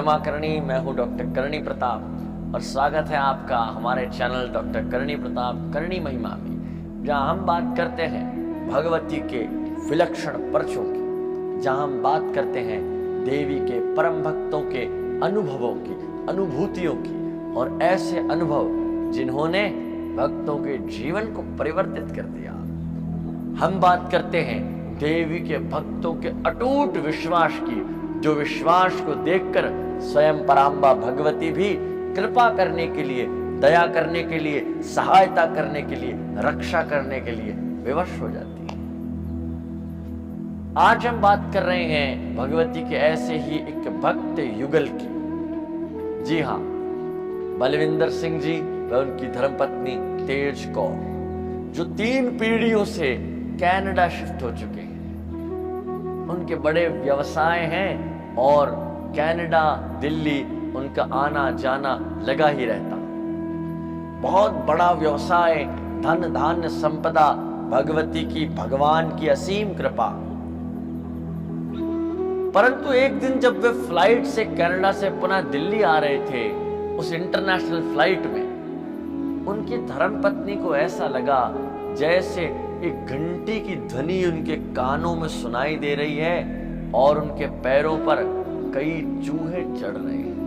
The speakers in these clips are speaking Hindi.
जय मां करणी। मैं हूं डॉक्टर करणी प्रताप और स्वागत है आपका हमारे चैनल डॉक्टर करणी प्रताप करणी महिमा में, जहां हम बात करते हैं भगवती के विलक्षण पर्चों की, जहां हम बात करते हैं देवी के परम भक्तों के अनुभवों की, अनुभूतियों की, और ऐसे अनुभव जिन्होंने भक्तों के जीवन को परिवर्तित कर दिया। हम बात करते हैं देवी के भक्तों के अटूट विश्वास की, जो विश्वास को देखकर स्वयं पराम्बा भगवती भी कृपा करने के लिए, दया करने के लिए, सहायता करने के लिए, रक्षा करने के लिए विवश हो जाती है। आज हम बात कर रहे हैं भगवती के ऐसे ही एक भक्त युगल की। जी हाँ, बलविंदर सिंह जी व उनकी धर्मपत्नी तेज कौर, जो 3 पीढ़ियों से कनाडा शिफ्ट हो चुके हैं। उनके बड़े व्यवसाय हैं और कनाडा, दिल्ली उनका आना जाना लगा ही रहता। बहुत बड़ा व्यवसाय, धन धान्य संपदा, भगवती की, भगवान की असीम कृपा। परंतु एक दिन जब वे फ्लाइट से कनाडा से पुनः दिल्ली आ रहे थे, उस इंटरनेशनल फ्लाइट में उनकी धर्मपत्नी को ऐसा लगा जैसे एक घंटी की ध्वनि उनके कानों में सुनाई दे रही है और उनके पैरों पर कई चूहे चढ़ रहे हैं।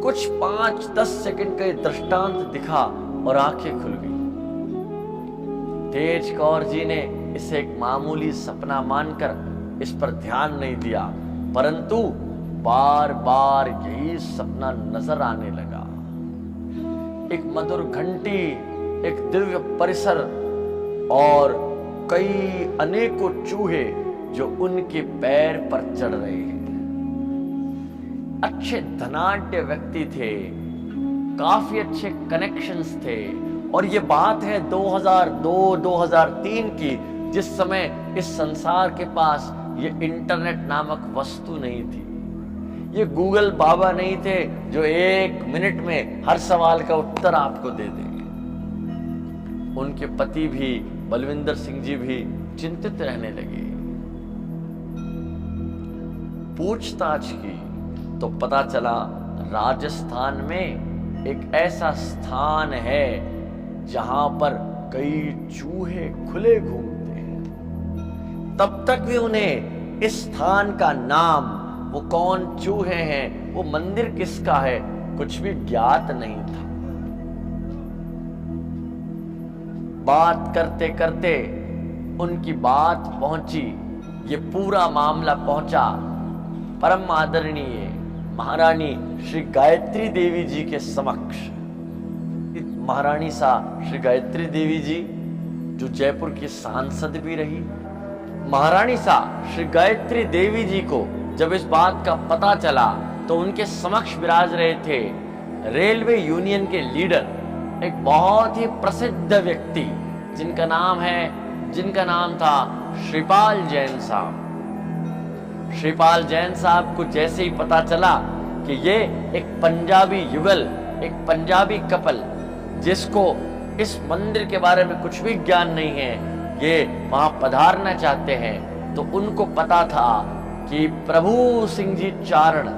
कुछ 5-10 सेकंड का दृष्टांत दिखा और आंखें खुल गई। तेज कौर जी ने इसे एक मामूली सपना मानकर इस पर ध्यान नहीं दिया, परंतु बार बार यही सपना नजर आने लगा। एक मधुर घंटी, एक दिव्य परिसर और कई अनेकों चूहे जो उनके पैर पर चढ़ रहे हैं। अच्छे धनाढ्य व्यक्ति थे, काफी अच्छे कनेक्शंस थे, और ये बात है 2002-2003 की, जिस समय इस संसार के पास ये इंटरनेट नामक वस्तु नहीं थी। ये गूगल बाबा नहीं थे जो 1 मिनट में हर सवाल का उत्तर आपको दे देंगे। उनके पति भी, बलविंदर सिंह जी भी चिंतित रहने लगे। पूछताछ की तो पता चला राजस्थान में एक ऐसा स्थान है जहां पर कई चूहे खुले घूमते हैं। तब तक भी उन्हें इस स्थान का नाम, वो कौन चूहे हैं, वो मंदिर किसका है, कुछ भी ज्ञात नहीं था। बात करते करते उनकी बात पहुंची, ये पूरा मामला पहुंचा परम आदरणीय महारानी श्री गायत्री देवी जी के समक्ष। महारानी सा श्री गायत्री देवी जी जो जयपुर की सांसद भी रही, महारानी सा श्री गायत्री देवी जी को जब इस बात का पता चला तो उनके समक्ष विराज रहे थे रेलवे यूनियन के लीडर, एक बहुत ही प्रसिद्ध व्यक्ति जिनका नाम था श्रीपाल जैन साहब। श्रीपाल जैन साहब को जैसे ही पता चला कि ये एक पंजाबी युगल, एक पंजाबी कपल जिसको इस मंदिर के बारे में कुछ भी ज्ञान नहीं है, ये वहां पधारना चाहते हैं, तो उनको पता था कि प्रभु सिंह जी चारण,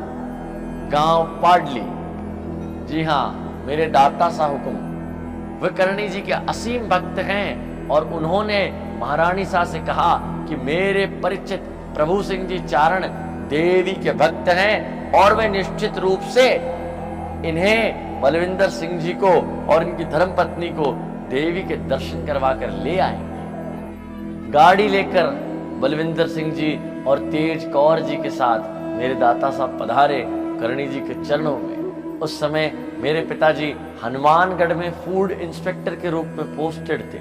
गांव पाडली, जी हाँ, मेरे दाता सा हुकुम, वे करणी जी के असीम भक्त हैं, और उन्होंने महारानी सा से कहा कि मेरे परिचित प्रभु सिंह जी चारण देवी के भक्त हैं और वे निश्चित रूप से इन्हें, बलविंदर सिंह जी को और इनकी धर्मपत्नी को देवी के दर्शन करवा कर ले आएंगे। गाड़ी लेकर बलविंदर सिंह जी और तेज कौर जी के साथ मेरे दाता साहब पधारे करणी जी के चरणों में। उस समय मेरे पिताजी हनुमानगढ़ में फूड इंस्पेक्टर के रूप में पोस्टेड थे।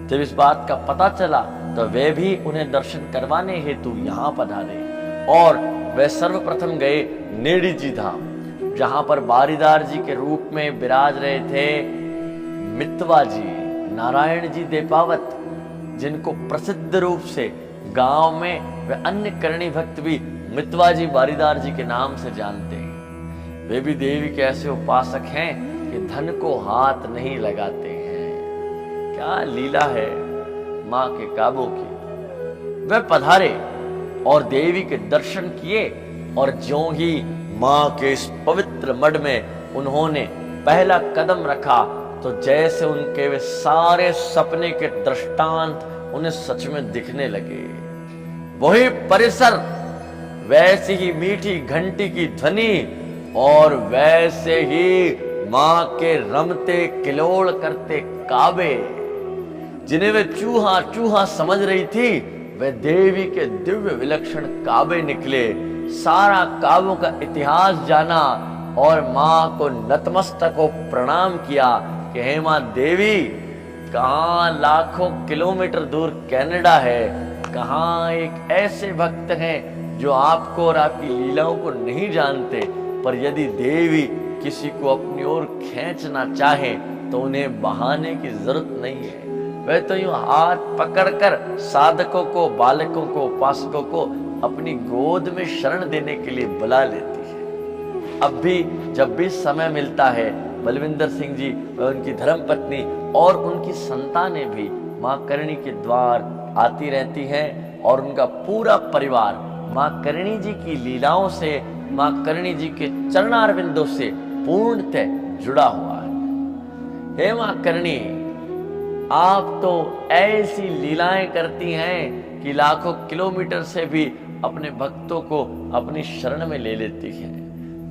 जब इस बात का पता चला तो वे भी उन्हें दर्शन करवाने हेतु यहाँ पधारे, और वे सर्वप्रथम गए नेड़ी जी धाम, जहां पर बारीदार जी के रूप में विराज रहे थे मितवा जी, नारायण जी देपावत, जिनको प्रसिद्ध रूप से गांव में वे अन्य करणी भक्त भी मितवा जी बारीदार जी के नाम से जानते हैं। वे भी देवी के ऐसे उपासक हैं कि धन को हाथ नहीं लगाते हैं। क्या लीला है मां के काबू की। वे पधारे और देवी के दर्शन किए और ज्यों ही माँ के इस पवित्र मढ़ में उन्होंने पहला कदम रखा तो जैसे उनके वे सारे सपने के दृष्टांत उन्हें सच में दिखने लगे। वही परिसर, वैसी ही मीठी घंटी की ध्वनि और वैसे ही माँ के रमते किलोड़ करते काबे, जिन्हें वे चूहा चूहा समझ रही थी, वे देवी के दिव्य विलक्षण काबे निकले। सारा काबों का इतिहास जाना और माँ को नतमस्तक हो प्रणाम किया कि हे माँ देवी, कहाँ लाखों किलोमीटर दूर कनाडा है, कहाँ एक ऐसे भक्त हैं जो आपको और आपकी लीलाओं को नहीं जानते, पर यदि देवी किसी को अपनी ओर खींचना चाहे तो उन्हें बहाने की जरूरत नहीं है। वह तो यूं हाथ पकड़कर साधकों को, बालकों को, उपासकों को अपनी गोद में शरण देने के लिए बुला लेती है। अब भी जब भी समय मिलता है, बलविंदर सिंह जी व उनकी धर्मपत्नी और उनकी संतानें भी माँ करणी के द्वार आती रहती हैं और उनका पूरा परिवार माँ करणी जी की लीलाओं से, माँ करणी जी के चरणारविंदों से पूर्णतः जुड़ा हुआ है। हे माँ करणी, आप तो ऐसी लीलाएं करती हैं कि लाखों किलोमीटर से भी अपने भक्तों को अपनी शरण में ले लेती हैं।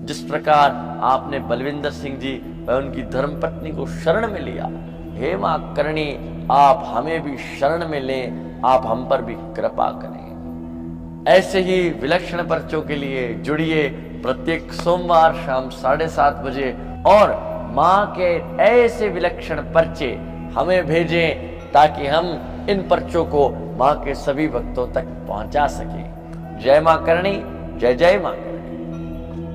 जिस प्रकार आपने बलविंदर सिंह जी व उनकी धर्मपत्नी को शरण में लिया, हे माँ करणी, आप हमें भी शरण में लें, आप हम पर भी कृपा करें। ऐसे ही विलक्षण पर्चों के लिए जुड़िए प्रत्येक सोमवार शाम 7:30 बजे और माँ के ऐसे विलक्षण पर्चे हमें भेजें ताकि हम इन पर्चों को माँ के सभी भक्तों तक पहुंचा सकें। जय माँ करणी, जय जय माँ करणी।